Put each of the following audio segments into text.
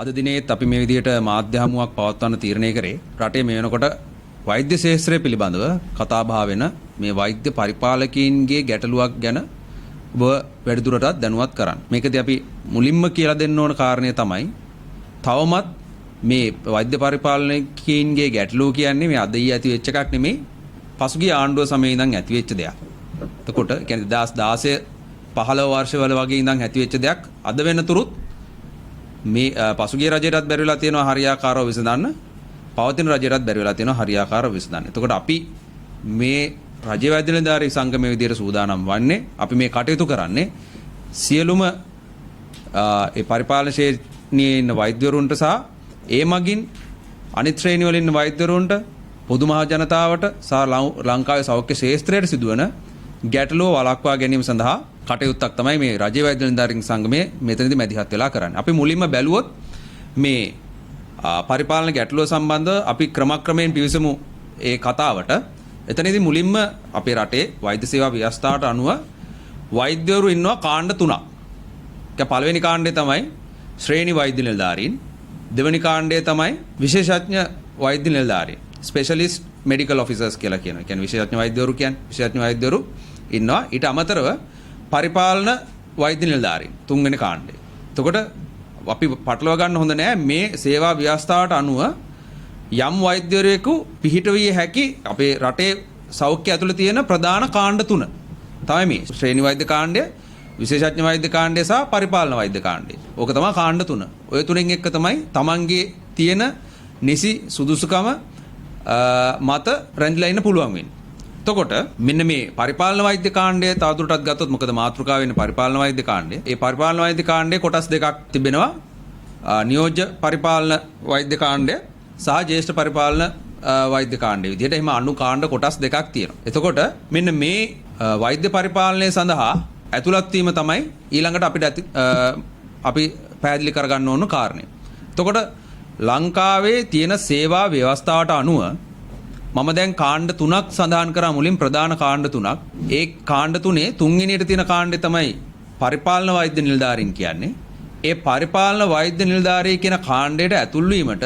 අද දිනේත් අපි මේ විදිහට මාධ්‍ය හමුවක් පවත්වන්න තීරණය කරේ රටේ මේ වෙනකොට වෛද්‍ය ශාස්ත්‍රය පිළිබඳව කතා බහ වෙන මේ වෛද්‍ය පරිපාලකයින්ගේ ගැටලුවක් ගැන ඔබ වැඩිදුරටත් දැනුවත් කරන්න. මේකදී අපි මුලින්ම කියලා දෙන්න ඕන කාරණය තමයි තවමත් මේ වෛද්‍ය පරිපාලකයින්ගේ ගැටලුව කියන්නේ මේ අද ඊ ඇති වෙච්ච එකක් නෙමෙයි පසුගිය ආණ්ඩුව සමයේ ඉඳන් ඇති වෙච්ච දෙයක්. එතකොට කියන්නේ 2016 15 වර්ෂවල වගේ ඉඳන් ඇති වෙච්ච දෙයක් අද වෙනතුරුත් මේ පසුගිය රජයටත් බැරි වෙලා තියෙනවා හරියාකාරව විසඳන්න. පවතින රජයටත් බැරි වෙලා තියෙනවා හරියාකාරව විසඳන්න. එතකොට අපි මේ රජ වෛද්‍ය නිලධාරී සංගමයේ විදියට සූදානම් වන්නේ අපි මේ කටයුතු කරන්නේ සියලුම ඒ පරිපාලන ශ්‍රේණියේ ඉන්න වෛද්‍යවරුන්ට සහ ඒ මගින් අනිත් ශ්‍රේණි වල ඉන්න වෛද්‍යවරුන්ට පොදු මහ ජනතාවට සහ ලංකාවේ සෞඛ්‍ය ශාස්ත්‍රයට සිදුවන ගැටලුව වළක්වා ගැනීම සඳහා කටයුත්තක් තමයි මේ රජ වෛද්‍ය නිලධාරීන් සංගමයේ මෙතනදී මැදිහත් වෙලා කරන්නේ. අපි මුලින්ම බැලුවොත් මේ පරිපාලන ගැටලුව සම්බන්ධව අපි ක්‍රමක්‍රමයෙන් පිවිසමු ඒ කතාවට. එතනදී මුලින්ම අපේ රටේ වෛද්‍ය සේවා ව්‍යවස්ථාවට අනුව වෛද්‍යවරු ඉන්නවා කාණ්ඩ තුනක්. ඒක පළවෙනි කාණ්ඩය තමයි ශ්‍රේණි වෛද්‍ය නිලධාරීන්. දෙවෙනි කාණ්ඩය තමයි විශේෂඥ වෛද්‍ය නිලධාරීන්. ස්පෙෂලිස්ට් මෙඩිකල් ඔෆිසර්ස් කියලා කියනවා. කියන්නේ විශේෂඥ වෛද්‍යවරු කියන්නේ විශේෂඥ වෛද්‍යවරු ඉන්නවා. ඊට අමතරව පරිපාලන වෛද්‍ය නිලධාරීන් තුන්වෙනි කාණ්ඩය. එතකොට අපි පටලවා ගන්න හොඳ නෑ මේ සේවා ව්‍යවස්ථාවට අනුව යම් වෛද්‍යවරයෙකු පිහිටවිය හැකි අපේ රටේ සෞඛ්‍ය ඇතුළේ තියෙන ප්‍රධාන කාණ්ඩ තුන තමයි මේ ශ්‍රේණි වෛද්‍ය කාණ්ඩය, විශේෂඥ වෛද්‍ය කාණ්ඩය සහ පරිපාලන වෛද්‍ය කාණ්ඩය. ඕක තමයි කාණ්ඩ තුන. ඔය තුනෙන් එක තමයි තමන්ගේ තියෙන නිසි සුදුසුකම මත රැඳිලා ඉන්න පුළුවන් වෙන්නේ. එතකොට මෙන්න මේ පරිපාලන වෛද්‍ය කාණ්ඩය තවදුරටත් ගත්තොත් මොකද මාතෘකාව වෙන්නේ පරිපාලන වෛද්‍ය කාණ්ඩය. ඒ පරිපාලන වෛද්‍ය කාණ්ඩයේ කොටස් දෙකක් තිබෙනවා. නියෝජ්‍ය පරිපාලන වෛද්‍ය කාණ්ඩය සහ ජ්‍යෙෂ්ඨ පරිපාලන වෛද්‍ය කාණ්ඩය විදිහට එහෙම අනු කාණ්ඩ කොටස් දෙකක් තියෙනවා. එතකොට මෙන්න මේ වෛද්‍ය පරිපාලනය සඳහා ඇතුළත් වීම තමයි ඊළඟට අපිට අපි පැහැදිලි කරගන්න ඕන කාරණය. එතකොට ලංකාවේ තියෙන සේවා ව්‍යවස්ථාවට අනුව මම දැන් කාණ්ඩ තුනක් සඳහන් කරා මුලින් ප්‍රධාන කාණ්ඩ තුනක්. ඒ කාණ්ඩ තුනේ තුන්වෙනියට තියෙන කාණ්ඩය තමයි පරිපාලන වෛද්‍ය නිලධාරීන් කියන්නේ. ඒ පරිපාලන වෛද්‍ය නිලධාරී කියන කාණ්ඩයට ඇතුල් වීමට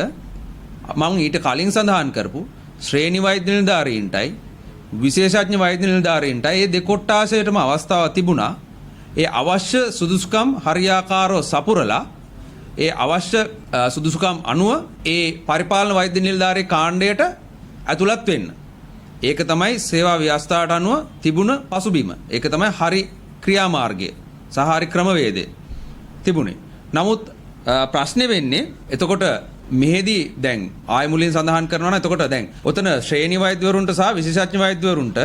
මම ඊට කලින් සඳහන් කරපු ශ්‍රේණි වෛද්‍ය නිලධාරීන්ටයි විශේෂඥ වෛද්‍ය නිලධාරීන්ටයි මේ දෙකොට්ටාසයටම අවස්ථාවක් තිබුණා. ඒ අවශ්‍ය සුදුසුකම් හරියාකාරව සපුරලා ඒ අවශ්‍ය සුදුසුකම් අනුව ඒ පරිපාලන වෛද්‍ය නිලධාරී කාණ්ඩයට ඇතුළත් වෙන්න. ඒක තමයි සේවා ව්‍යවස්ථාවට අනුව තිබුණ පසුබිම. ඒක තමයි හරි ක්‍රියාමාර්ගය සහ හරි ක්‍රමවේදය තිබුණේ. නමුත් ප්‍රශ්නේ වෙන්නේ එතකොට මෙහෙදී දැන් ආය මුලින් සඳහන් කරනවා නම් එතකොට දැන් ඔතන ශ්‍රේණි වෛද්‍යවරුන්ට සහ විශේෂඥ වෛද්‍යවරුන්ට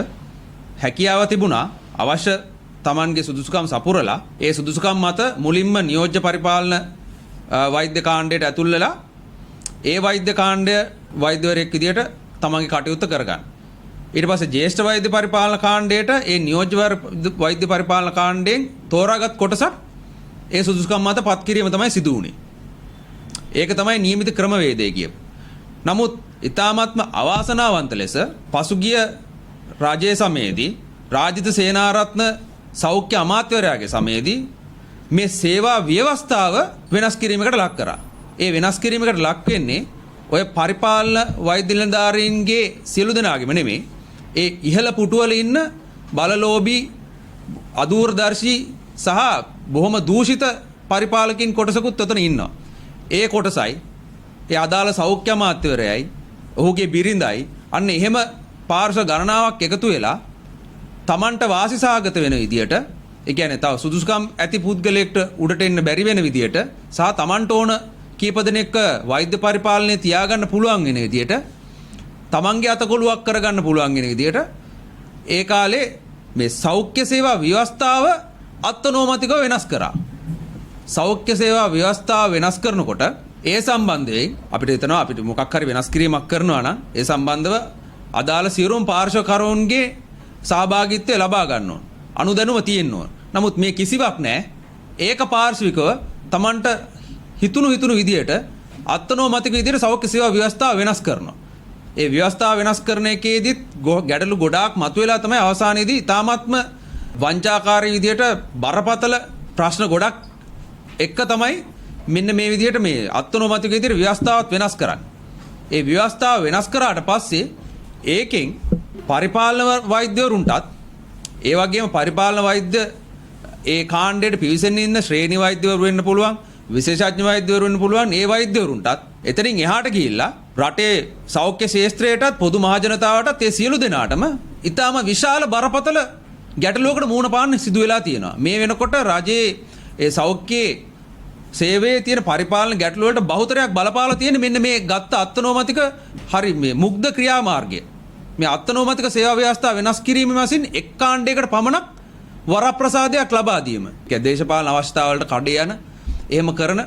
හැකියාව තිබුණා අවශ්‍ය Tamanගේ සුදුසුකම් සපුරලා ඒ සුදුසුකම් මත මුලින්ම නියෝජ්‍ය පරිපාලන වෛද්‍ය කාණ්ඩයට ඇතුල් වෙලා ඒ වෛද්‍ය කාණ්ඩය වෛද්‍යවරයෙක් විදියට තමන්ගේ කටයුත්ත කරගන්න. ඊට පස්සේ ජ්‍යෙෂ්ඨ වෛද්‍ය පරිපාලන කාණ්ඩයට ඒ නියෝජ්‍ය වෛද්‍ය පරිපාලන කාණ්ඩයෙන් තෝරාගත් කොටසක් ඒ සුදුසුකම් මත පත් කිරීම තමයි සිදු වුනේ. ඒක තමයි නියමිත ක්‍රමවේදය කියපු. නමුත් ඊ타මාත්ම අවාසනාවන්ත ලෙස පසුගිය රාජ්‍ය සමයේදී රාජිත සේනාරත්න සෞඛ්‍ය අමාත්‍යවරයාගේ සමයේදී මේ සේවා ව්‍යවස්ථාව වෙනස් කිරීමකට ලක් කරා. ඒ වෙනස් කිරීමකට ලක් වෙන්නේ ඔය පරිපාලන වෛද්‍ය නිලධාරීන්ගේ සියලු දෙනාගේම නෙමෙයි. ඒ ඉහළ පුටුවල ඉන්න බලලෝභී අදූරදර්ශී සහ බොහොම දූෂිත පරිපාලකින් කොටසකුත් උතන ඉන්නවා. ඒ කොටසයි ඒ අදාළ සෞඛ්‍ය අමාත්‍යවරයයි ඔහුගේ බිරිඳයි අන්න එහෙම පාර්ශ්ව ගණනාවක් එකතු වෙලා Tamanට වාසිසහගත වෙන විදියට ඒ කියන්නේ තව සුදුසුකම් ඇති පුද්ගලයෙක්ට උඩට එන්න බැරි වෙන විදියට සහ Tamanට ඕන කීප දෙනෙක් වෛද්‍ය පරිපාලනය තියාගන්න පුළුවන් වෙන විදියට තමන්ගේ අතකොළුවක් කරගන්න පුළුවන් වෙන විදියට ඒ කාලේ මේ සෞඛ්‍ය සේවා ව්‍යවස්ථාව අත්නෝමතිකව වෙනස් කරා. සෞඛ්‍ය සේවා ව්‍යවස්ථාව වෙනස් කරනකොට ඒ සම්බන්ධයෙන් අපිට හිතනවා අපිට මොකක් හරි වෙනස් කිරීමක් කරනවා නම් ඒ සම්බන්ධව අදාළ සියලුම පාර්ශ්වකරුවන්ගේ සහභාගීත්වය ලබා ගන්න ඕන. අනුදැනුම තියෙන්න ඕන. නමුත් මේ කිසිවක් නැහැ. ඒක පාර්ශ්විකව තමන්ට හිතුණු විදියට අත්නෝමතික විදියට සෞඛ්‍ය සේවා ව්‍යවස්ථාව වෙනස් කරනවා. ඒ ව්‍යවස්ථාව වෙනස් කරන එකේදීත් ගැටලු ගොඩාක් මතුවලා තමයි අවසානයේදී තාමත්ම වංචාකාරී විදියට බරපතල ප්‍රශ්න ගොඩක් එක්ක තමයි මෙන්න මේ විදිහට මේ අත්නෝමතික විදිහට ව්‍යවස්ථාවත් වෙනස් කරන්න. ඒ ව්‍යවස්ථාව වෙනස් කරාට පස්සේ ඒකෙන් පරිපාලන වෛද්‍යවරුන්ටත් ඒ වගේම පරිපාලන වෛද්‍ය ඒ කාණ්ඩයට පිවිසෙන්න ඉන්න ශ්‍රේණි වෛද්‍යවරු වෙන්න පුළුවන්, විශේෂඥ වෛද්‍යවරු වෙන්න පුළුවන්. ඒ වෛද්‍යවරුන්ටත් එතනින් එහාට ගිහිල්ලා රටේ සෞඛ්‍ය ශාස්ත්‍රයටත් පොදු මහජනතාවටත් ඒ සියලු දෙනාටම ඊටාම විශාල බරපතල ගැටලුවකට මුහුණ පාන්න සිදු වෙලා තියෙනවා. මේ වෙනකොට රජයේ ඒ සෞඛ්‍ය සේවයේ තියෙන පරිපාලන ගැටලු වලට බහුතරයක් බලපාලා තියෙන මෙන්න මේ ගත්ත අත්නෝමතික හරි මේ මුග්ධ ක්‍රියාමාර්ගය. මේ අත්නෝමතික සේවා ව්‍යවස්ථාව වෙනස් කිරීම මාසින් එක් කාණ්ඩයකට පමණක් වරප්‍රසාදයක් ලබා දීම. දේශපාලන අවස්ථාවලට කඩේ යන එහෙම කරන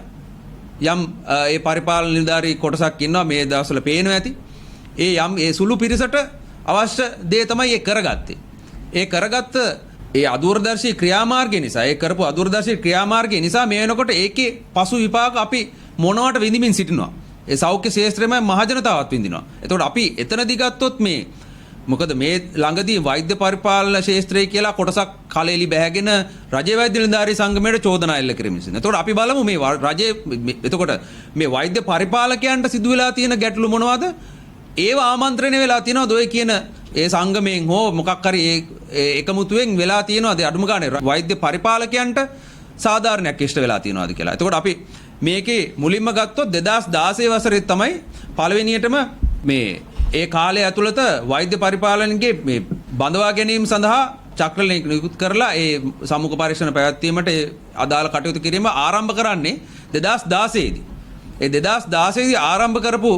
යම් ඒ පරිපාලන නිලධාරී කොටසක් ඉන්නවා මේ දවස්වල පේනවා ඇති. ඒ යම් ඒ සුළු පිරිසට අවශ්‍ය දේ තමයි ඒ කරගත්තේ. ඒ කරගත්ත ඒ අදූරදර්ශී ක්‍රියාමාර්ගය නිසා ඒ කරපු අදූරදර්ශී ක්‍රියාමාර්ගය නිසා මේ වෙනකොට ඒකේ පසු විපාක අපි මොනවට විඳින්මින් සිටිනවා. ඒ සෞඛ්‍ය ශාස්ත්‍රයම මහජනතාවත් විඳිනවා. එතකොට අපි එතනදී ගත්තොත් මේ මොකද මේ ළඟදී වෛද්‍ය පරිපාලන ශාස්ත්‍රය කියලා කොටසක් කලෙලි බැහැගෙන රජයේ වෛද්‍ය නිලධාරී සංගමයට චෝදනා එල්ල කරමින් සිටිනවා. එතකොට අපි බලමු මේ රජයේ එතකොට මේ වෛද්‍ය පරිපාලකයන්ට සිදු වෙලා තියෙන ගැටලු මොනවද? ඒව ආමන්ත්‍රණය වෙලා තියෙනවද ඔය කියන ඒ සංගමයෙන් හෝ මොකක් හරි ඒ එකමුතුවෙන් වෙලා තියෙනවද අඩුම ගානේ වෛද්‍ය පරිපාලකයන්ට සාධාරණයක් ඉෂ්ට වෙලා තියෙනවද කියලා. එතකොට අපි මේකේ මුලින්ම ගත්තොත් 2016 වසරේ තමයි පළවෙනියටම මේ ඒ කාලය ඇතුළත වෛද්‍ය පරිපාලනයේ මේ බඳවා ගැනීම සඳහා චක්‍රලේඛ නිකුත් කරලා ඒ සමුක පරීක්ෂණ පැවැත්වීමට අදාළ කටයුතු කිරීම ආරම්භ කරන්නේ 2016 දී. ඒ 2016 දී ආරම්භ කරපු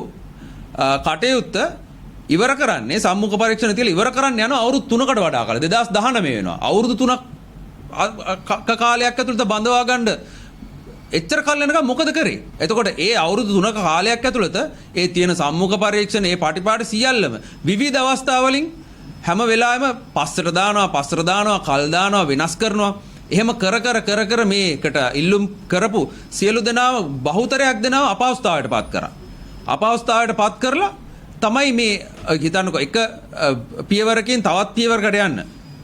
කටයුත්ත ඉවර කරන්නේ සම්මුඛ පරීක්ෂණ තියලා ඉවර කරන්න යන අවුරුදු 3කට වඩා කාලෙ 2019 වෙනවා. අවුරුදු 3ක් කාලයක් ඇතුළත බඳවා ගන්න එච්චර කල් යනකම් මොකද කරේ? එතකොට ඒ අවුරුදු 3ක කාලයක් ඇතුළත ඒ තියෙන සම්මුඛ පරීක්ෂණ ඒ පටිපාට සියල්ලම විවිධ අවස්ථාවලින් හැම වෙලාවෙම පස්සට දානවා කල් දානවා වෙනස් කරනවා. එහෙම කර මේකට ඉල්ලුම් කරපු සියලු දෙනාම බහුතරයක් දෙනාම අපහසුතාවයට පත් කරා. අපහසුතාවයට පත් කරලා තමයි මේ හිතන්නකො එක පියවරකින් තවත් පියවරකට යන්න.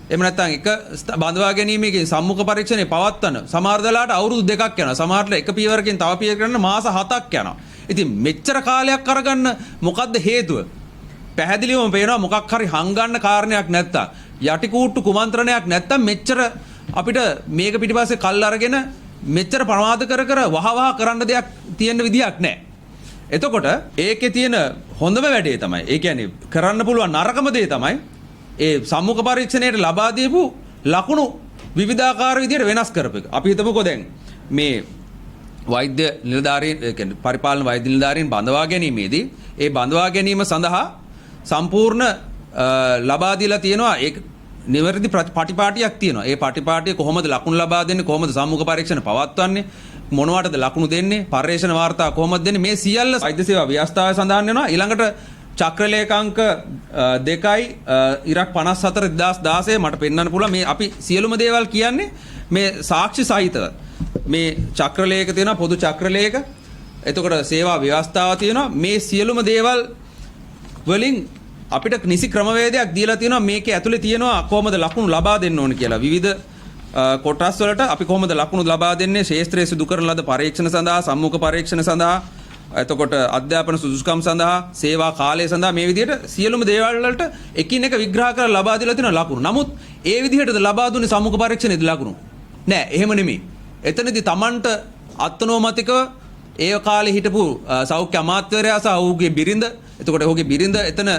එහෙම නැත්නම් එක බඳවා ගැනීමකින් සම්මුඛ පරීක්ෂණේ පවත්වන සමහර දලාට අවුරුදු 2ක් යනවා. සමහරට එක පියවරකින් තව පියවරකට යන මාස 7ක් යනවා. ඉතින් මෙච්චර කාලයක් අරගන්න මොකද්ද හේතුව? පැහැදිලිවම පේනවා මොකක් හරි හංගන්න කාරණයක් නැත්තම් යටිකූට්ටු කුමන්ත්‍රණයක් නැත්තම් මෙච්චර අපිට මේක පිටිපස්සේ කල් අරගෙන මෙච්චර ප්‍රමාද කර වහ කරන්න දෙයක් තියෙන විදියක් නැහැ. එතකොට ඒකේ තියෙන හොඳම වැඩේ තමයි ඒ කියන්නේ කරන්න පුළුවන් නරකම දේ තමයි ඒ සම්මුඛ පරීක්ෂණයට ලබා දීපු ලකුණු විවිධාකාර විදිහට වෙනස් කරපු එක. අපි හිතමුකෝ දැන් මේ වෛද්‍ය නිලධාරීන් ඒ කියන්නේ පරිපාලන වෛද්‍ය නිලධාරීන් බඳවා ගැනීමේදී ඒ බඳවා ගැනීම සඳහා සම්පූර්ණ ලබා දීලා තියෙනවා ඒ නිවැරදි පටිපාටියක් තියෙනවා. ඒ පටිපාටිය කොහොමද ලකුණු ලබා දෙන්නේ, කොහොමද සම්මුඛ පරීක්ෂණ පවත්වන්නේ, මොනවටද ලකුණු දෙන්නේ, පර්යේෂණ වාර්තා කොහොමද දෙන්නේ, මේ සියල්ල වෛද්‍ය සේවා ව්‍යවස්ථාවේ සඳහන් වෙනවා. ඊළඟට චක්‍රලේඛ අංක 2යි ඉරක් 54 2016 මට පෙන්වන්න පුළුවන්. මේ අපි සියලුම දේවල් කියන්නේ මේ සාක්ෂි සහිතව. මේ චක්‍රලේඛ තියෙනවා, පොදු චක්‍රලේඛ. එතකොට සේවා ව්‍යවස්ථාව තියෙනවා. මේ සියලුම දේවල් වලින් අපිට නිසි ක්‍රමවේදයක් දීලා තියෙනවා මේකේ ඇතුලේ තියෙනවා කොහොමද ලකුණු ලබා දෙන්න ඕන කියලා. විවිධ කොටස් වලට අපි කොහොමද ලකුණු ලබා දෙන්නේ, ශාස්ත්‍රයේ සිදු කරන ලද පරීක්ෂණ සඳහා, සම්මුඛ පරීක්ෂණ සඳහා, එතකොට අධ්‍යාපන සුදුසුකම් සඳහා, සේවා කාලය සඳහා මේ විදිහට සියලුම දේවල් වලට එකිනෙක විග්‍රහ කරලා ලබා දීලා තියෙන ලකුණු. නමුත් ඒ විදිහටද ලබා දුන්නේ සම්මුඛ පරීක්ෂණයේදී ලකුණු? නෑ, එහෙම නෙමෙයි. එතනදී Tamanට අත්නෝමතිකව ඒ කාලේ හිටපු සෞඛ්‍ය අමාත්‍යවරයා සහ ඔහුගේ බිරිඳ, එතකොට ඔහුගේ බිරිඳ එතන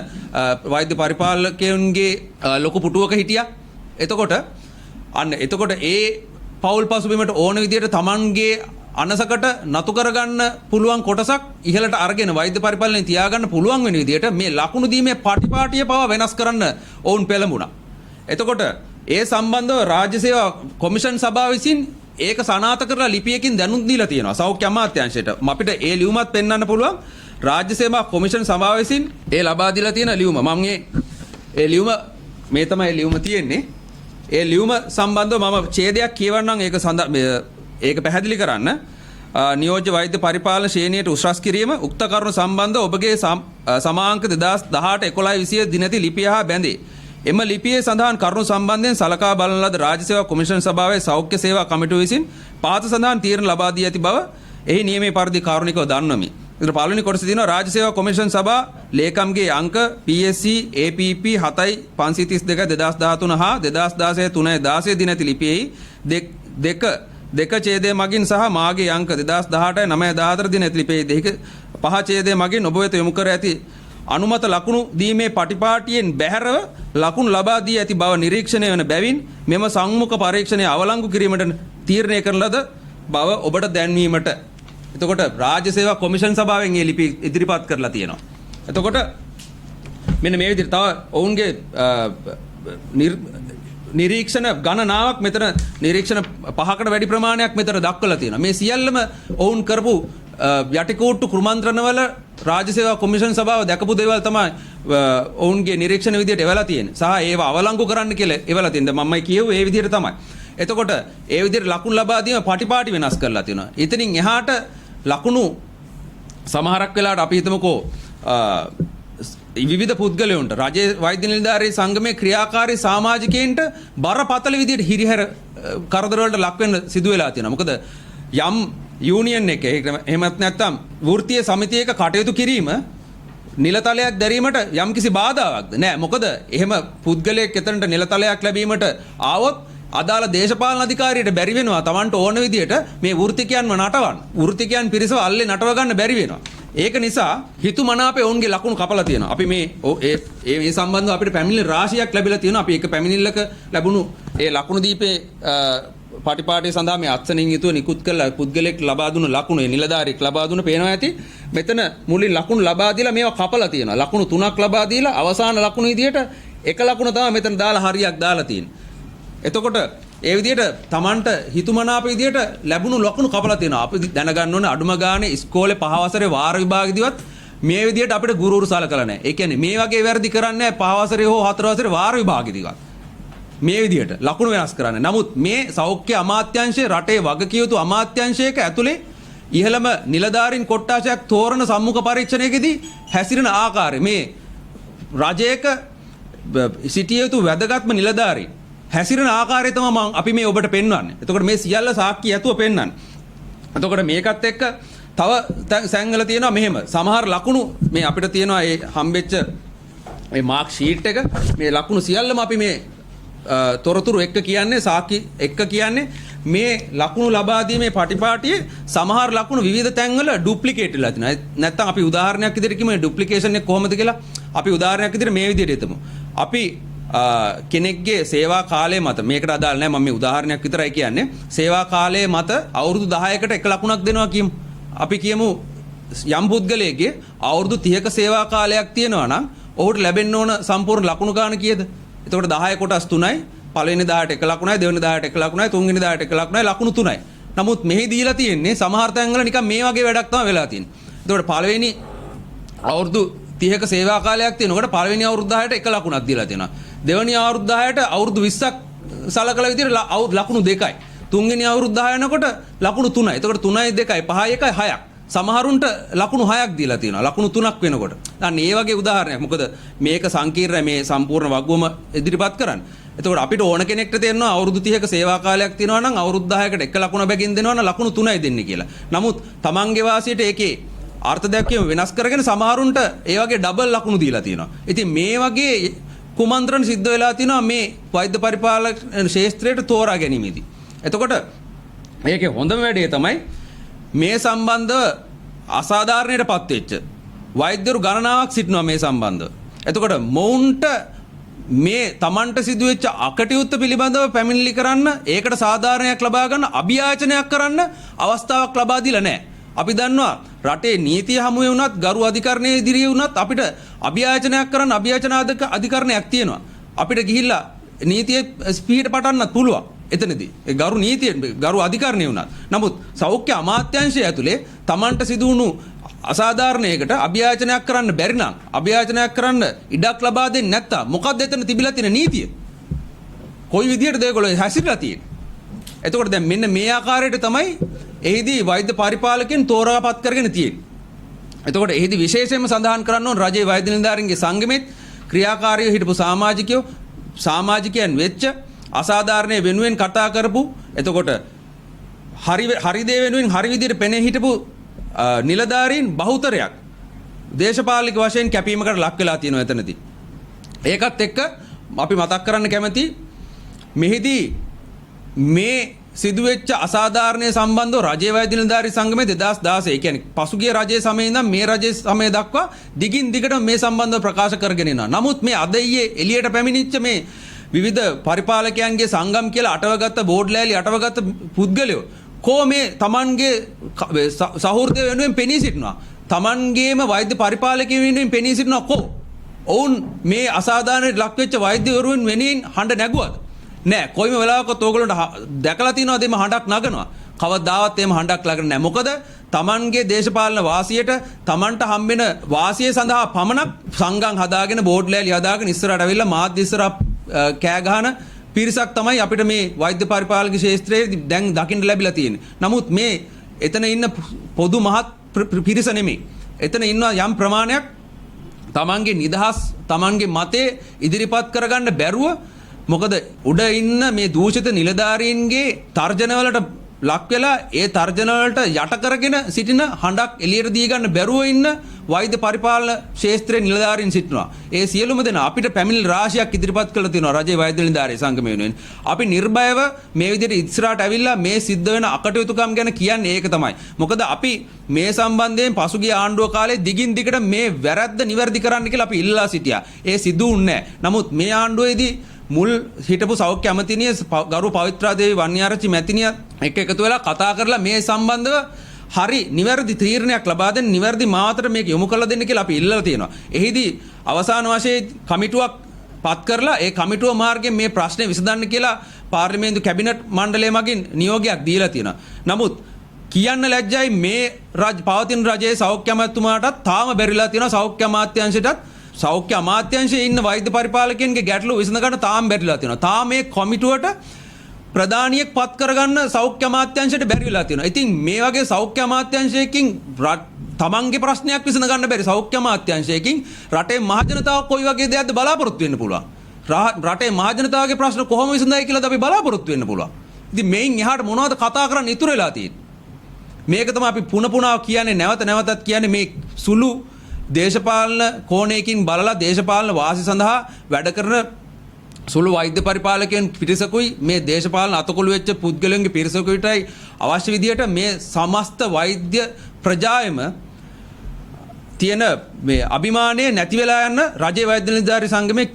වෛද්‍ය පරිපාලකයන්ගේ ලොකු පුටුවක හිටියා. එතකොට ඒ පෞල් පසුබිමට ඕන විදිහට Tamanගේ අනසකට නතු කරගන්න පුළුවන් කොටසක් ඉහළට අරගෙන වෛද්‍ය පරිපාලනයේ තියාගන්න පුළුවන් වෙන විදිහට මේ ලකුණු දීමේ පටිපාටිය පවා වෙනස් කරන්න ඔවුන් පෙළඹුණා. එතකොට ඒ සම්බන්ධව රාජ්‍ය සේවා කොමිෂන් සභාව විසින් ඒක සනාථ කරලා ලිපියකින් දැනුම් දීලා තියෙනවා සෞඛ්‍ය අමාත්‍යාංශයට. අපිට ඒ ලියුමත් පෙන්වන්න පුළුවන්. රාජ්‍ය සේවා කොමිෂන් සභාව විසින් ඒ ලබා දීලා තියෙන ලියුම. මම ඒ ලියුම මේ තමයි ලියුම තියෙන්නේ. ඒ ලියුම සම්බන්ධව මම ඡේදයක් කියවන්නම් ඒක පැහැදිලි කරන්න. නියෝජ්‍ය වෛද්‍ය පරිපාලන ශ්‍රේණියට උසස් කිරීම උක්ත කරුණු සම්බන්ධ ඔබගේ සමාංක 2018 11 20 දිනති ලිපිය හා බැඳේ. එම ලිපියේ සඳහන් කරුණු සම්බන්ධයෙන් සලකා බලන ලද රාජ්‍ය සේවා කොමිෂන් සභාවේ සෞඛ්‍ය සේවා කමිටුව විසින් පාත සඳහන් තීරණ ලබා දී ඇති බව එහි නියමයේ පරිදි කාරුණිකව දන්වමි. ඉතින් පළවෙනි කොටසේ තියෙනවා රාජ්‍ය සේවා කොමිෂන් සභා ලේකම්ගේ අංක PSC APP 7යි 532 2013 හා 2016 3 16 දින ඇති ලිපියෙහි දෙක ඡේදය මගින් සහ මාගේ අංක 2018 9 14 දින ඇති ලිපියෙහි දෙක පහ ඡේදය මගින් ඔබ වෙත යොමු කර ඇති අනුමත ලකුණු දීමේ පටිපාටියෙන් බැහැරව ලකුණු ලබා දී ඇති බව නිරීක්ෂණය වන බැවින් මෙම සංමුඛ පරීක්ෂණය අවලංගු කිරීමට තීරණය කරන ලද බව ඔබට දැන්වීමට. එතකොට රාජ්‍ය සේවා කොමිෂන් සභාවෙන් මේ ලිපි ඉදිරිපත් කරලා තියෙනවා. එතකොට මෙන්න මේ විදිහට තව ඔවුන්ගේ නිරීක්ෂණ ගණනාවක් මෙතන නිරීක්ෂණ 5කට වැඩි ප්‍රමාණයක් මෙතන දක්වලා තියෙනවා. මේ සියල්ලම ඔවුන් කරපු යටිකූට්ටු කුමන්ත්‍රණවල රාජ්‍ය සේවා කොමිෂන් සභාව දැකපු දේවල් තමයි ඔවුන්ගේ නිරීක්ෂණ විදියට එවලා තියෙන්නේ. සහ ඒව අවලංගු කරන්න කියලා එවලා තියෙනවා. මමයි කියුවේ ඒ විදියට තමයි. එතකොට ඒ විදියට ලකුණු ලබා දීම පටිපාටි වෙනස් කරලා තියෙනවා. එතනින් එහාට ලකුණු සමහරක් වෙලාවට අපි හිතමුකෝ විවිධ පුද්ගලයන්ට රජයේ වෛද්‍ය නිලධාරී සංගමේ ක්‍රියාකාරී සමාජිකයින්ට බරපතල විදියට හිරිහැර කරදර වලට ලක් වෙන්න සිදු වෙලා තියෙනවා. මොකද යම් යූනියන් එකේ එහෙමත් නැත්නම් වෘත්තීය සමිතියක කටයුතු කිරීම නිලතලයක් දැරීමට යම්කිසි බාධාවක්ද නැහැ. මොකද එහෙම පුද්ගලයෙක් එතනට නිලතලයක් ලැබීමට ආවොත් අදාළ දේශපාලන අධිකාරියට බැරි වෙනවා Tamanට ඕන විදියට මේ වෘත්තිකයන්ව නටවන්න. වෘත්තිකයන් පිරිසව අල්ලේ නටව ගන්න බැරි වෙනවා. ඒක නිසා හිතුමනාපේ ඔවුන්ගේ ලකුණු කපලා තියෙනවා. අපි මේ මේ සම්බන්ධව අපිට පැමිණිලි රාශියක් ලැබිලා තියෙනවා. අපි එක පැමිණිල්ලක ලැබුණු ඒ ලකුණු දීපේ පටිපාටිය සඳහා මේ අත්සනින් යුතුව නිකුත් කළ පුද්ගලෙක් ලබා දුන්න ලකුණු නිලධාරියෙක් ලබා දුන්න පේනවා ඇති. මෙතන මුලින් ලකුණු ලබා දීලා මේවා කපලා තියෙනවා. ලකුණු 3ක් ලබා දීලා අවසාන ලකුණු විදියට එක ලකුණ තමයි මෙතන දාලා හරියක් දාලා තියෙන්නේ. එතකොට ඒ විදිහට Tamanට හිතුමනාප විදිහට ලැබුණු ලකුණු කපලා තියෙනවා. අපි දැනගන්න ඕනේ අඩුම ගානේ ඉස්කෝලේ 5 වසරේ වාර විභාගෙදිවත් මේ විදිහට අපිට ගුරුවරු සලකලා නැහැ. ඒ කියන්නේ මේ වගේ වැරදි කරන්නේ නැහැ 5 වසරේ හෝ 4 වසරේ වාර විභාගෙදිවත්. මේ විදිහට ලකුණු වෙනස් කරන්නේ. නමුත් මේ සෞඛ්‍ය අමාත්‍යාංශයේ රටේ වගකිය යුතු අමාත්‍යාංශයක ඇතුලේ ඉහළම නිලධාරීන් කොට්ටාශයක් තෝරන සම්මුඛ පරීක්ෂණයකදී හැසිරෙන ආකාරය මේ රජයක සිටිය යුතු වැදගත්ම නිලධාරීන් හැසිරෙන ආකාරය තමයි අපි මේ ඔබට පෙන්වන්නේ. එතකොට මේ සියල්ල සාක්ෂි ඇතුව පෙන්වන්නේ. එතකොට මේකත් එක්ක තව සැංගල තියෙනවා මෙහෙම. සමහර ලකුණු මේ අපිට තියෙනවා ඒ හම්බෙච්ච මේ මාක් ෂීට් එක මේ ලකුණු සියල්ලම අපි මේ තොරතුරු එක්ක කියන්නේ සාක්ෂි එක්ක කියන්නේ මේ ලකුණු ලබා දීමේ පටිපාටියේ සමහර ලකුණු විවිධ තැන්වල ඩුප්ලිකේට් වෙලා තිනවා. නැත්තම් අපි උදාහරණයක් විදිහට කිව්වම ඩුප්ලිකේෂන් එක කොහොමද කියලා අපි උදාහරණයක් විදිහට මේ විදිහට හිතමු. අපි කෙනෙක්ගේ සේවා කාලය මත මේකට අදාළ නැහැ මම මේ උදාහරණයක් විතරයි කියන්නේ සේවා කාලය මත අවුරුදු 10කට එක ලකුණක් දෙනවා කියමු. අපි කියමු යම් පුද්ගලයෙක්ගේ අවුරුදු 30ක සේවා කාලයක් තියෙනවා නම් ඔහුට ලැබෙන්න ඕන සම්පූර්ණ ලකුණු ගාන කීයද? එතකොට 10 කොටස් 3යි. පළවෙනි 10ට එක ලකුණයි, දෙවෙනි 10ට එක ලකුණයි, තුන්වෙනි 10ට එක ලකුණයි, ලකුණු 3යි. නමුත් මෙහි දීලා තියෙන්නේ සමහර තැන්වල නිකන් මේ වගේ වැඩක් තමයි වෙලා තියෙන්නේ. එතකොට පළවෙනි අවුරුදු 30ක සේවා කාලයක් තියෙනකොට පළවෙනි අවුරුදු 10ට එක ලකුණක් දීලා තියෙනවා. දෙවෙනි අවුරුදු 10ට අවුරුදු 20ක් සලකලා විදිහට ලකුණු 2යි. තුන්වෙනි අවුරුදු 10 යනකොට ලකුණු 3යි. එතකොට 3යි 2යි 5යි 1යි 6ක්. සමහරුන්ට ලකුණු 6ක් දීලා තියෙනවා. ලකුණු 3ක් වෙනකොට. අන්න ඒ වගේ උදාහරණයක්. මොකද මේක සංකීර්ණ මේ සම්පූර්ණ වගුවම ඉදිරිපත් කරන්නේ. එතකොට අපිට ඕන කෙනෙක්ට තේරෙනවා අවුරුදු 30ක සේවා කාලයක් තියෙනවා නම් අවුරුදු 10කට එක ලකුණ බැගින් දෙනවා නම් ලකුණු 3යි දෙන්නේ කියලා. නමුත් තමන්ගේ වාසියට ඒකේ අර්ථ දැක්වීම වෙනස් කරගෙන සමහරුන්ට ඒ වගේ ඩබල් ලකුණු දීලා තියෙනවා. ඉතින් මේ වගේ කුමන්ත්‍රණ සිද්ධ වෙලා තිනවා මේ වෛද්‍ය පරිපාලන ශාස්ත්‍රයට තෝරා ගැනීමේදී. එතකොට මේකේ හොඳම වැඩේ තමයි මේ සම්බන්ධව අසාධාරණයටපත් වෙච්ච වෛද්‍යවරු ගණනාවක් සිටිනවා මේ සම්බන්ධව. එතකොට මොවුන්ට මේ Tamanට සිදුවෙච්ච අකටයුත්ත පිළිබඳව පැමිණිලි කරන්න ඒකට සාධාරණයක් ලබා ගන්න අභියාචනයක් කරන්න අවස්ථාවක් ලබා දීලා නැහැ. අපි දන්නවා රටේ නීතිය හමුවේ වුණත් ගරු අධිකරණයේ ඉදිරියේ වුණත් අපිට අභියාචනයක් කරන්න අභියාචන අධිකරණයක් තියෙනවා. අපිට ගිහිල්ලා නීතිය ස්පීඩ් පටන්නත් පුළුවන්. එතනදී ඒ ගරු නීතිය ගරු අධිකරණය වුණත්. නමුත් සෞඛ්‍ය අමාත්‍යාංශය ඇතුලේ Tamanට සිදු වුණු අසාධාරණයකට අභියාචනයක් කරන්න බැරි නම් අභියාචනයක් කරන්න ඉඩක් ලබා දෙන්නේ නැත්තම් මොකක්ද එතන තිබිලා තියෙන නීතිය? කොයි විදියටද ඒගොල්ලෝ හැසිරලා තියෙන්නේ? එතකොට දැන් මෙන්න මේ ආකාරයට තමයි එහිදී වෛද්‍ය පරිපාලකයන් තෝරාපත් කරගෙන තියෙන්නේ. එතකොට එහිදී විශේෂයෙන්ම සඳහන් කරන්න ඕන රජයේ වෛද්‍ය නිලධාරීන්ගේ සංගමෙත් ක්‍රියාකාරීව හිටපු සමාජිකයන් වෙච්ච අසාධාරණයේ වෙනුවෙන් කතා කරපු එතකොට හරි දේ වෙනුවෙන් හරි විදිහට පෙනී හිටපු නිලධාරීන් බහුතරයක් දේශපාලනික වශයෙන් කැපීමකට ලක් වෙලා තියෙනවා එතනදී. ඒකත් එක්ක අපි මතක් කරන්න කැමති මෙහිදී මේ සිදුවෙච්ච අසාධාරණය සම්බන්ධව රජයේ වෛද්‍ය නිලධාරී සංගමයේ 2016 කියන්නේ පසුගිය රජයේ සමයේ ඉඳන් මේ රජයේ සමය දක්වා දිගින් දිගට මේ සම්බන්ධව ප්‍රකාශ කරගෙන යනවා. නමුත් මේ අද ඊයේ එළියට පැමිණිච්ච මේ විවිධ පරිපාලකයන්ගේ සංගම් කියලා අටවගත්ත බෝඩ් ලෑලි අටවගත්ත පුද්ගලයෝ කෝ මේ Tamanගේ සහෘදය වෙනුවෙන් පෙනී සිටිනවා. Tamanගේම වෛද්‍ය පරිපාලකයන් වෙනුවෙන් පෙනී සිටිනවා කෝ. ඔවුන් මේ අසාධාරණයට ලක් වෙච්ච වෛද්‍යවරුන් වෙනුවෙන් හඬ නැගුවද? නෑ. කොයිම වෙලාවකත් ඕගොල්ලන්ට දැකලා තියෙනවද මේ හඬක් නගනවා? කවදාවත් එහෙම හඬක් ළඟ නැහැ. මොකද Tamanගේ දේශපාලන වාසියට Tamanට හම්බෙන වාසිය සඳහා පමණක් සංගම් හදාගෙන බෝඩ් ලෑලි හදාගෙන ඉස්සරහට අවිල්ලා මාධ්‍ය ඉස්සරහ කෑ ගහන පිරිසක් තමයි අපිට මේ වෛද්‍ය පරිපාලක ශාස්ත්‍රයේ දැන් දකින්න ලැබිලා තියෙන්නේ. නමුත් මේ එතන ඉන්න පොදු මහත් පිරිස නෙමෙයි. එතන ඉන්නවා යම් ප්‍රමාණයක් Tamanගේ නිදහස් Tamanගේ මතේ ඉදිරිපත් කරගන්න බැරුව මොකද උඩ ඉන්න මේ දූෂිත නිලධාරීන්ගේ තර්ජනවලට ලක් වෙලා ඒ තර්ජනවලට යට කරගෙන සිටින හඬක් එළියට දී ගන්න බැරුව ඉන්න වෛද්‍ය පරිපාලන ශාස්ත්‍රයේ නිලධාරීන් සිටිනවා. ඒ සියලුම දෙනා අපිට පැමිණිලි රාශියක් ඉදිරිපත් කළා තියෙනවා රජයේ වෛද්‍ය නිලධාරී සංගමය වෙනුවෙන්. අපි නිර්භයව මේ විදිහට ඉස්සරහට ඇවිල්ලා මේ සිද්ධ වෙන අකටයුතුකම් ගැන කියන්නේ ඒක තමයි. මොකද අපි මේ සම්බන්ධයෙන් පසුගිය ආණ්ඩුව කාලේ දිගින් දිගට මේ වැරද්ද නිවැරදි කරන්න කියලා අපි ඉල්ලලා සිටියා. ඒ සිදු වුණේ නැහැ. නමුත් මේ ආණ්ඩුවේදී මුල් හිටපු සෞඛ්‍ය අමාත්‍යනිය ගරු පවිත්‍රා දේවී වන්නිආරච්චි මැතිණිය එක්ක එකතු වෙලා කතා කරලා මේ සම්බන්ධව හරි නිවැරදි තීරණයක් ලබා දෙන්න නිවැරදි මාතර මේක යොමු කරලා දෙන්න කියලා අපි ඉල්ලලා තියෙනවා. එහිදී අවසාන වශයෙන් කමිටුවක් පත් කරලා ඒ කමිටුව මාර්ගයෙන් මේ ප්‍රශ්නේ විසඳන්න කියලා පාර්ලිමේන්තු කැබිනට් මණ්ඩලය මගින් නියෝගයක් දීලා තියෙනවා. නමුත් කියන්න ලැජ්ජයි මේ පවතින රජයේ සෞඛ්‍ය අමාත්‍යතුමාටත් තාම බැරිලා තියෙනවා සෞඛ්‍ය අමාත්‍යාංශයටත් සෞඛ්‍ය අමාත්‍යාංශයේ ඉන්න වෛද්‍ය පරිපාලකයන්ගේ ගැටලු විසඳ ගන්න තාම බැරිලා තියෙනවා. තාම මේ කොමිටුවට ප්‍රධානියෙක් පත් කරගන්න සෞඛ්‍ය අමාත්‍යාංශයට බැරි වෙලා තියෙනවා. ඉතින් මේ වගේ සෞඛ්‍ය අමාත්‍යාංශයකින් තමන්ගේ ප්‍රශ්නයක් විසඳ ගන්න බැරි සෞඛ්‍ය අමාත්‍යාංශයකින් රටේ මහජනතාව කොයි වගේ දෙයක්ද බලාපොරොත්තු වෙන්න පුළුවන්. රටේ මහජනතාවගේ ප්‍රශ්න කොහොම විසඳයි කියලාද අපි බලාපොරොත්තු වෙන්න පුළුවන්. ඉතින් මේන් එහාට මොනවද කතා කරන්න ඉතුරු වෙලා තියෙන්නේ? මේක තමයි අපි පුන කියන්නේ නැවතත් කියන්නේ මේ සුළු දේශපාලන කෝණයකින් බලලා දේශපාලන වාසි සඳහා වැඩ කරන සුළු වෛද්‍ය පරිපාලකයන් පිරිසකුයි මේ දේශපාලන අතකොළු වෙච්ච පුද්ගලයන්ගේ පිරිසකුයිටයි අවශ්‍ය විදියට මේ සමස්ත වෛද්‍ය ප්‍රජායම තියෙන මේ අභිමානය නැති වෙලා යන රජයේ වෛද්‍ය නිලධාරී සංගමේ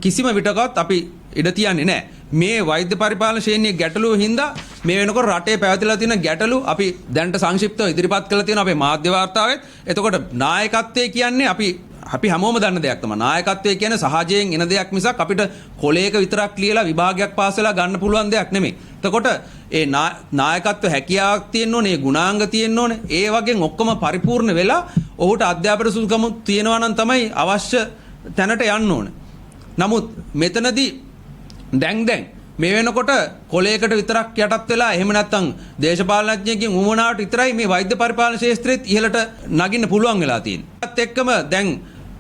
කිසිම විටකවත් අපි ඉඩ තියන්නේ නැහැ. මේ වෛද්‍ය පරිපාලන ශ්‍රේණියේ ගැටලුව හින්දා මේ වෙනකොට රටේ පැවතිලා තියෙන ගැටලු අපි දැනට සංක්ෂිප්තව ඉදිරිපත් කරලා තියෙනවා අපේ මාධ්‍ය වාර්තාවෙත්. එතකොට නායකත්වය කියන්නේ අපි හැමෝම දන්න දෙයක් තමයි. නායකත්වය කියන්නේ සහජයෙන් එන දෙයක් මිසක් අපිට කොලයක විතරක් ලියලා විභාගයක් පාස් වෙලා ගන්න පුළුවන් දෙයක් නෙමෙයි. එතකොට ඒ නායකත්ව හැකියාවක් තියෙන්න ඕනේ, ගුණාංග තියෙන්න ඕනේ. ඒ වගේ ඔක්කොම පරිපූර්ණ වෙලා ඔහුට අධ්‍යාපන සුදුකම තියෙනවා නම් තමයි අවශ්‍ය තැනට යන්න ඕනේ. නමුත් මෙතනදී දැන් මේ වෙනකොට කොලයකට විතරක් යටත් වෙලා එහෙම නැත්නම් දේශපාලනඥයෙක්ගෙන් උමනාවට විතරයි මේ වෛද්‍ය පරිපාලන ශාස්ත්‍රයේත් ඉහළට නගින්න පුළුවන් වෙලා තියෙන්නේ. ඒත් එක්කම දැන්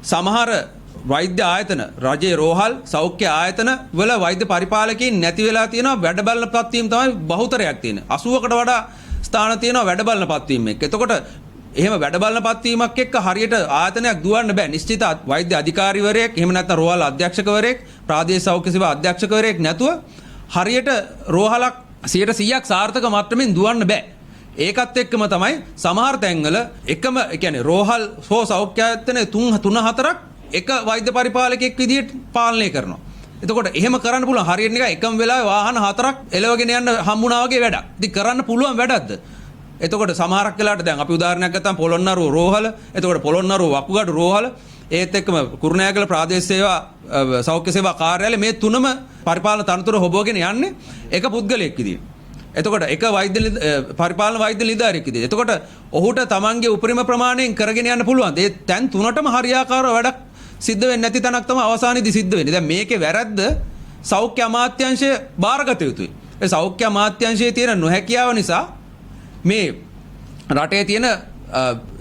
සමහර වෛද්‍ය ආයතන රජයේ රෝහල් සෞඛ්‍ය ආයතන වල වෛද්‍ය පරිපාලකයින් නැති වෙලා තියෙනවා. වැඩ බලන පත්වීම තමයි බහුතරයක් තියෙන්නේ. 80කට වඩා ස්ථාන තියෙනවා වැඩ බලන පත්වීම එක්ක. එතකොට එහෙම වැඩ බලන පත්වීමක් එක්ක හරියට ආයතනයක් දුවන්න බෑ. නිශ්චිත වෛද්‍ය අධිකාරිවරයෙක් එහෙම නැත්නම් රෝහල් අධ්‍යක්ෂකවරයෙක් ප්‍රාදේශීය සෞඛ්‍ය සේවා අධ්‍යක්ෂකවරයෙක් නැතුව හරියට රෝහලක් 100%ක් සාර්ථක මට්ටමින් දුවන්න බෑ. ඒකත් එක්කම තමයි සමහර තැන්වල එකම කියන්නේ රෝහල් හෝ සෞඛ්‍ය ආයතන 3-4ක් එක වෛද්‍ය පරිපාලකයෙක් විදිහට පාලනය කරනවා. එතකොට එහෙම කරන්න පුළුවන් හරියට නිකන් එකම වෙලාවේ වාහන 4ක් එලවගෙන යන්න හම්බුණා වගේ වැඩක්. ඉතින් කරන්න පුළුවන් වැඩක්ද? එතකොට සමහරක් වෙලාවට දැන් අපි උදාහරණයක් ගත්තාම පොළොන්නරුව රෝහල, එතකොට පොළොන්නරුව වකුගඩු රෝහල, ඒත් එක්කම කුරුණෑගල ප්‍රාදේශීය සේවා සෞඛ්‍ය සේවා කාර්යාලය මේ තුනම පරිපාලන තනතුර හොබවගෙන යන්නේ එක පුද්ගලයෙක් විදියට. එතකොට එක පරිපාලන වෛද්‍ය නිලධාරියෙක් විදියට. එතකොට ඔහුට තමන්ගේ උපරිම ප්‍රමාණයෙන් කරගෙන යන්න පුළුවන්. ඒ තැන් තුනටම හරියාකාරව වැඩක් සිද්ධ වෙන්නේ නැති තැනක් තමයි අවසානයේදී සිද්ධ වෙන්නේ. දැන් මේකේ වැරද්ද සෞඛ්‍ය අමාත්‍යාංශය බාරගත යුතුයි. ඒ සෞඛ්‍ය අමාත්‍යාංශයේ තියෙන නොහැකියාව නිසා මේ රටේ තියෙන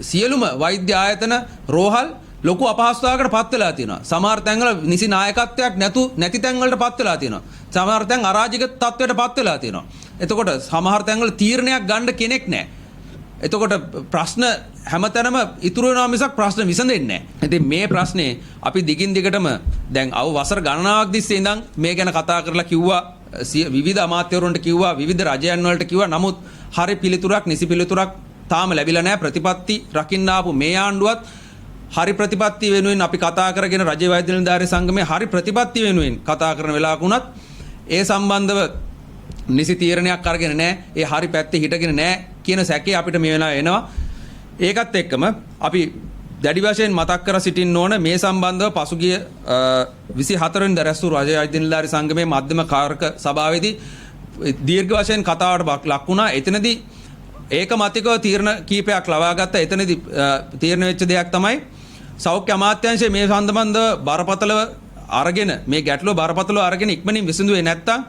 සියලුම වෛද්‍ය ආයතන රෝහල් ලොකු අපහසුතාවයකට පත් වෙලා තියෙනවා. සමහර තැන්වල නිසි නායකත්වයක් නැති තැන්වලට පත් වෙලා තියෙනවා. සමහර තැන් අරාජික තත්ත්වයට පත් වෙලා තියෙනවා. එතකොට සමහර තැන්වල තීරණයක් ගන්න කෙනෙක් නැහැ. එතකොට ප්‍රශ්න හැමතැනම ඉතුරු වෙනවා මිසක් ප්‍රශ්න විසඳෙන්නේ නැහැ. ඉතින් මේ ප්‍රශ්නේ අපි දිගින් දිගටම දැන් වසර ගණනාවක් තිස්සේ ඉඳන් මේ ගැන කතා කරලා කිව්වා, විවිධ අමාත්‍යවරුන්ට කිව්වා, විවිධ රජයන් වලට කිව්වා. නමුත් හරි පිළිතුරක්, නිසි පිළිතුරක් තාම ලැබිලා නැහැ. ප්‍රතිපත්ති රකින්න ආපු මේ ආණ්ඩුවත් හරි ප්‍රතිපත්ති වෙනුවෙන් අපි කතා කරගෙන රජයේ වෛද්‍ය නිලධාරී සංගමයේ හරි ප්‍රතිපත්ති වෙනුවෙන් කතා කරන වෙලාවක උනත් ඒ සම්බන්ධව නිසි තීරණයක් අරගෙන නැහැ. ඒ හරි පැත්තේ හිටගෙන නැහැ කියන සැකේ අපිට මේ වෙලාවේ එනවා. ඒකත් එක්කම අපි දැඩි වශයෙන් මතක් කර සිටින්න ඕන මේ සම්බන්ධව පසුගිය 24 වෙනිදා රැස් වූ රජයේ වෛද්‍ය නිලධාරී සංගමයේ මධ්‍යම කාරක සභාවේදී දීර්ඝ වශයෙන් කතාවට ලක් වුණා. එතනදී ඒකමතිකව තීරණ කීපයක් ලබා ගත්තා. එතනදී තීරණ වෙච්ච දෙයක් තමයි සෞඛ්‍ය අමාත්‍යාංශය මේ සම්බන්ධව බරපතලව අරගෙන මේ ගැටලුව බරපතලව අරගෙන ඉක්මනින් විසඳුවේ නැත්තම්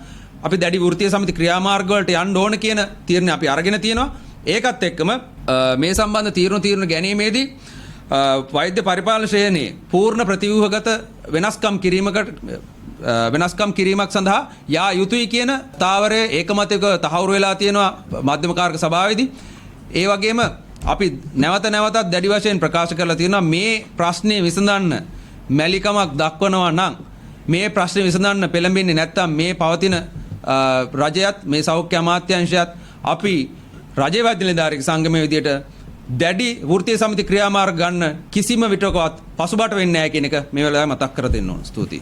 අපි දැඩි වෘත්තීය සමිති ක්‍රියාමාර්ග වලට යන්න ඕන කියන තීරණය අපි අරගෙන තියෙනවා. ඒකත් එක්කම මේ සම්බන්ධ තීරණ ගැනීමේදී වෛද්‍ය පරිපාලන ශ්‍රේණියේ පූර්ණ ප්‍රතිව්‍යුහගත වෙනස්කම් කිරීමක් සඳහා යා යුතුයි කියන තාවරය ඒකමතිකව තහවුරු වෙලා තියෙනවා මධ්‍යම කාරක සභාවේදී. ඒ වගේම අපි නැවතත් දැඩි වශයෙන් ප්‍රකාශ කරලා තියෙනවා මේ ප්‍රශ්නේ විසඳන්න මැලිකමක් දක්වනවා නම් මේ ප්‍රශ්නේ විසඳන්න පෙළඹෙන්නේ නැත්තම් මේ පවතින රජයත් මේ සෞඛ්‍ය අමාත්‍යාංශයත් අපි රජයේ වෛද්‍ය නිලධාරී සංගමයේ විදියට දැඩි වෘත්තීය සමිති ක්‍රියාමාර්ග ගන්න කිසිම විටකවත් පසුබට වෙන්නේ නැහැ කියන එක මේ වෙලාවේ මතක් කර දෙන්න ඕන. ස්තුතියි.